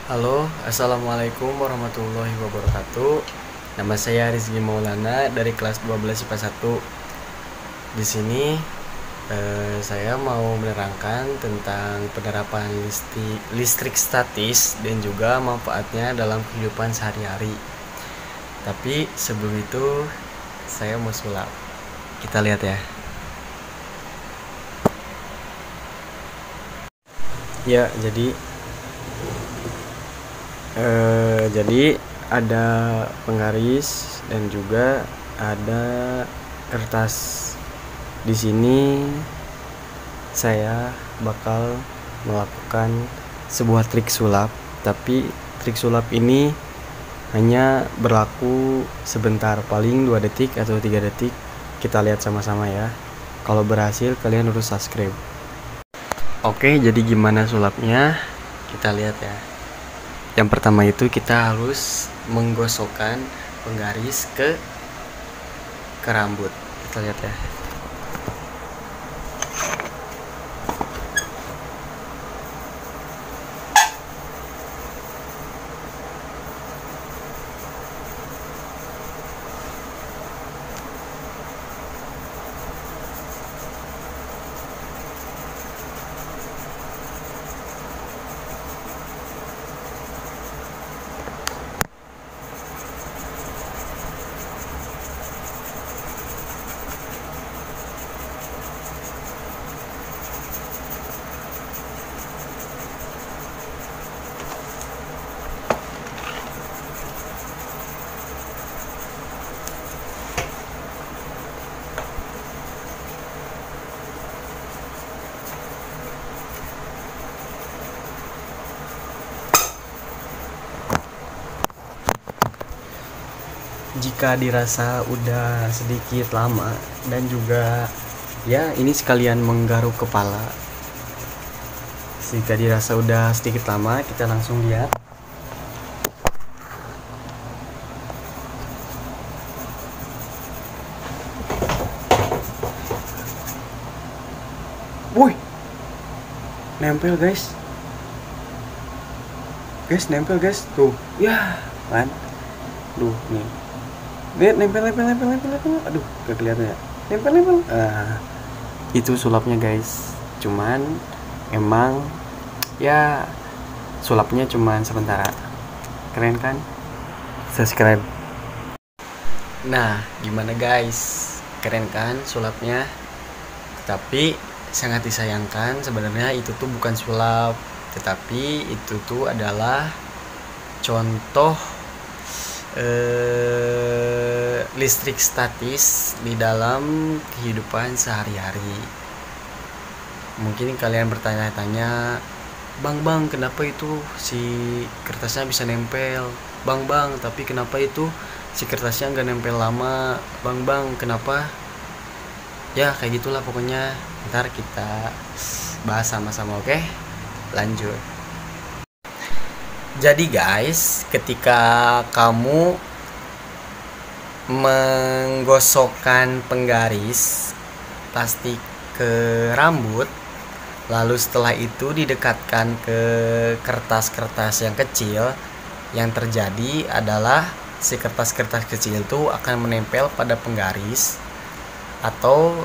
Halo, assalamualaikum warahmatullahi wabarakatuh. Nama saya Rizky Maulana dari kelas 12 IPA 1. Di sini saya mau menerangkan tentang penerapan listrik statis dan juga manfaatnya dalam kehidupan sehari-hari. Tapi sebelum itu saya mau sulap. Kita lihat ya. Ya, jadi ada penggaris dan juga ada kertas. Di sini saya bakal melakukan sebuah trik sulap, tapi trik sulap ini hanya berlaku sebentar, paling 2 detik atau 3 detik. Kita lihat sama-sama ya. Kalau berhasil kalian harus subscribe. Oke, jadi gimana sulapnya? Kita lihat ya. Yang pertama itu kita harus menggosokkan penggaris ke rambut. Kita lihat ya. Jika dirasa udah sedikit lama dan juga ya ini sekalian menggaruk kepala, jika dirasa udah sedikit lama, kita langsung lihat. Woi, nempel guys, nempel guys, tuh ya kan, tuh nih. Lihat, nempel. Aduh, gak kelihatan ya. Nempel. Itu sulapnya guys. Cuman emang ya sulapnya cuman sementara. Keren kan? Subscribe. Nah, gimana guys? Keren kan sulapnya? Tapi sangat disayangkan sebenarnya itu tuh bukan sulap, tetapi itu tuh adalah contoh listrik statis di dalam kehidupan sehari-hari. Mungkin kalian bertanya-tanya, bang, kenapa itu si kertasnya bisa nempel? Bang, tapi kenapa itu si kertasnya nggak nempel lama? Bang, kenapa? Ya kayak gitulah pokoknya. Ntar kita bahas sama-sama, oke? Lanjut. Jadi guys, ketika kamu menggosokkan penggaris plastik ke rambut, lalu setelah itu didekatkan ke kertas-kertas yang kecil, yang terjadi adalah si kertas-kertas kecil itu akan menempel pada penggaris atau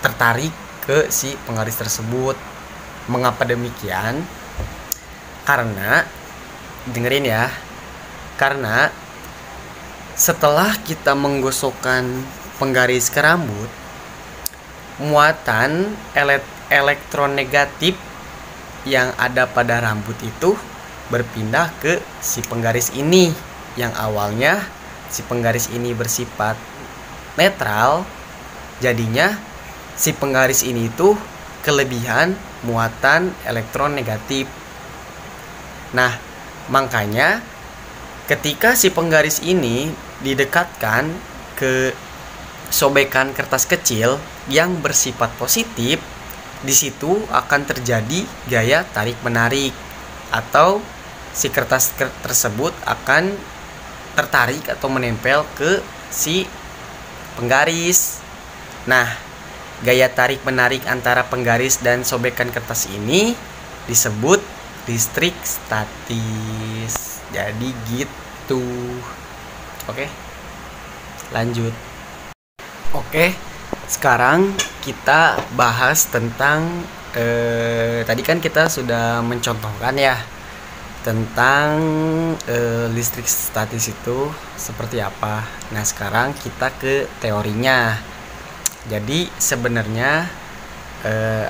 tertarik ke si penggaris tersebut. Mengapa demikian? Karena dengerin ya, karena setelah kita menggosokkan penggaris ke rambut, muatan elektronegatif yang ada pada rambut itu berpindah ke si penggaris ini. Yang awalnya si penggaris ini bersifat netral, jadinya si penggaris ini tuh kelebihan muatan elektron negatif. Nah, makanya ketika si penggaris ini didekatkan ke sobekan kertas kecil yang bersifat positif, di situ akan terjadi gaya tarik-menarik atau si kertas tersebut akan tertarik atau menempel ke si penggaris. Nah, gaya tarik-menarik antara penggaris dan sobekan kertas ini disebut listrik statis. Jadi gitu. Oke, lanjut. Oke, sekarang kita bahas tentang tadi kan kita sudah mencontohkan ya tentang listrik statis itu seperti apa. Nah, sekarang kita ke teorinya. Jadi sebenarnya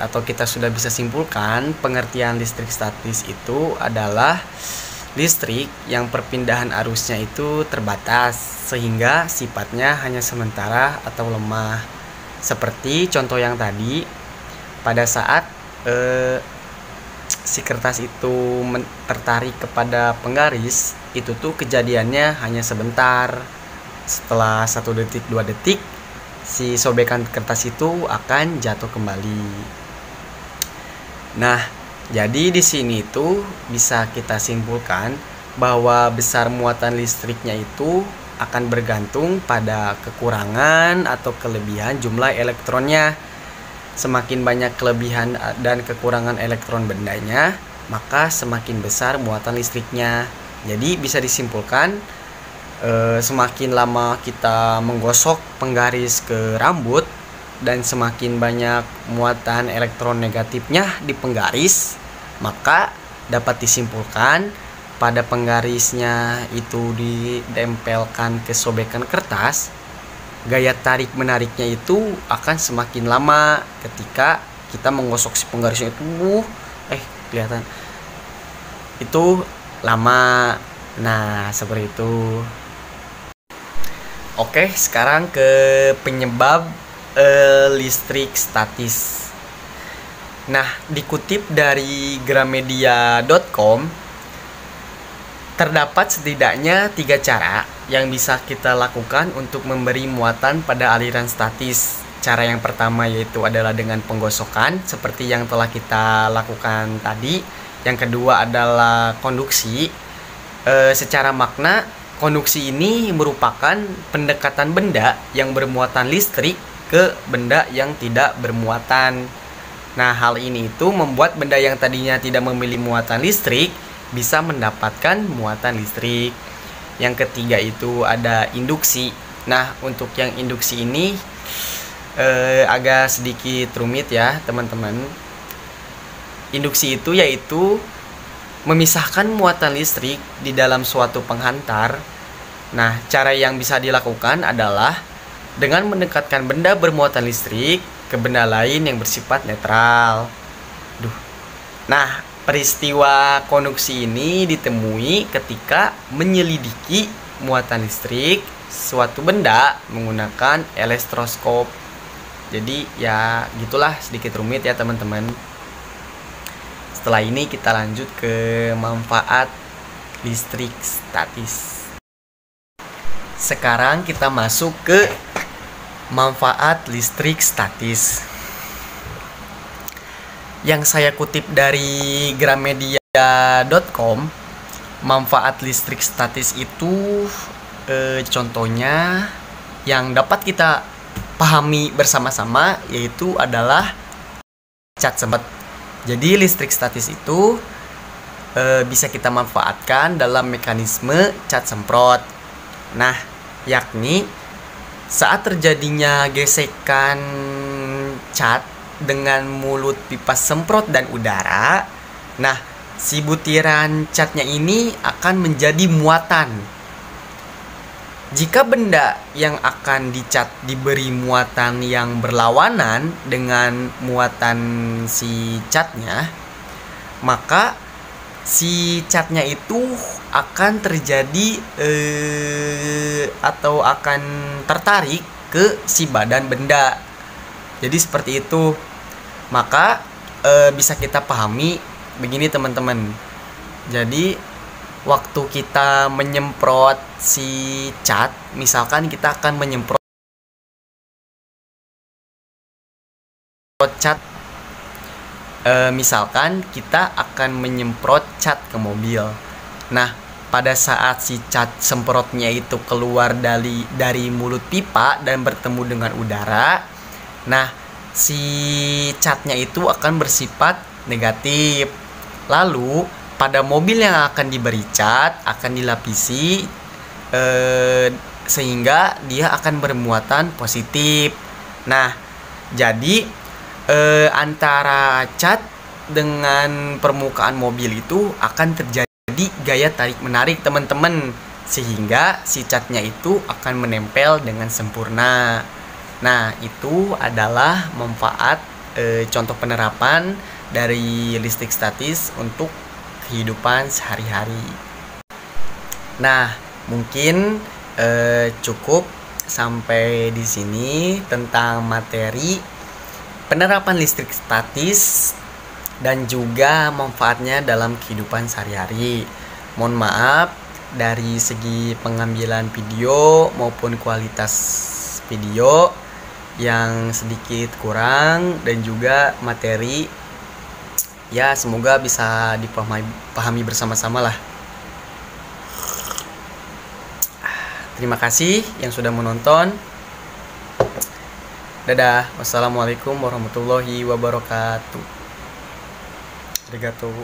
atau kita sudah bisa simpulkan pengertian listrik statis itu adalah listrik yang perpindahan arusnya itu terbatas sehingga sifatnya hanya sementara atau lemah. Seperti contoh yang tadi, pada saat si kertas itu tertarik kepada penggaris, itu tuh kejadiannya hanya sebentar. Setelah 1 detik 2 detik, si sobekan kertas itu akan jatuh kembali. Nah, jadi di sini tuh bisa kita simpulkan bahwa besar muatan listriknya itu akan bergantung pada kekurangan atau kelebihan jumlah elektronnya. Semakin banyak kelebihan dan kekurangan elektron bendanya, maka semakin besar muatan listriknya. Jadi bisa disimpulkan semakin lama kita menggosok penggaris ke rambut dan semakin banyak muatan elektron negatifnya di penggaris, maka dapat disimpulkan pada penggarisnya itu ditempelkan ke sobekan kertas, gaya tarik menariknya itu akan semakin lama ketika kita menggosok si penggarisnya itu kelihatan itu lama. Nah, seperti itu. Oke, sekarang ke penyebab listrik statis. Nah, dikutip dari gramedia.com, terdapat setidaknya 3 cara yang bisa kita lakukan untuk memberi muatan pada aliran statis. Cara yang pertama yaitu adalah dengan penggosokan seperti yang telah kita lakukan tadi. Yang kedua adalah konduksi. Secara makna, konduksi ini merupakan pendekatan benda yang bermuatan listrik ke benda yang tidak bermuatan. Nah, hal ini itu membuat benda yang tadinya tidak memiliki muatan listrik bisa mendapatkan muatan listrik. Yang ketiga itu ada induksi. Nah, untuk yang induksi ini agak sedikit rumit ya teman-teman. Induksi itu yaitu memisahkan muatan listrik di dalam suatu penghantar. Nah, cara yang bisa dilakukan adalah dengan mendekatkan benda bermuatan listrik ke benda lain yang bersifat netral. Nah, peristiwa konduksi ini ditemui ketika menyelidiki muatan listrik suatu benda menggunakan elektroskop. Jadi ya gitulah, sedikit rumit ya teman-teman. Setelah ini kita lanjut ke manfaat listrik statis. Sekarang kita masuk ke manfaat listrik statis. Yang saya kutip dari gramedia.com, manfaat listrik statis itu contohnya yang dapat kita pahami bersama-sama yaitu adalah cat semprot. Jadi listrik statis itu bisa kita manfaatkan dalam mekanisme cat semprot. Nah, yakni saat terjadinya gesekan cat dengan mulut pipa semprot dan udara, nah si butiran catnya ini akan menjadi muatan. Jika benda yang akan dicat diberi muatan yang berlawanan dengan muatan si catnya, maka si catnya itu akan terjadi atau akan tertarik ke si badan benda. Jadi seperti itu. Maka bisa kita pahami begini teman-teman. Jadi waktu kita menyemprot si cat, misalkan kita akan menyemprot cat, misalkan kita akan menyemprot cat ke mobil. Nah, pada saat si cat semprotnya itu keluar dari mulut pipa dan bertemu dengan udara, nah si catnya itu akan bersifat negatif. Lalu pada mobil yang akan diberi cat akan dilapisi sehingga dia akan bermuatan positif. Nah, jadi antara cat dengan permukaan mobil itu akan terjadi gaya tarik menarik teman-teman, sehingga si catnya itu akan menempel dengan sempurna. Nah, itu adalah manfaat contoh penerapan dari listrik statis untuk kehidupan sehari-hari. Nah, mungkin cukup sampai di sini tentang materi penerapan listrik statis dan juga manfaatnya dalam kehidupan sehari-hari. Mohon maaf dari segi pengambilan video maupun kualitas video yang sedikit kurang, dan juga materi ya semoga bisa dipahami bersama-sama lah. Terima kasih yang sudah menonton. Dadah. Wassalamualaikum warahmatullahi wabarakatuh. Arigatou.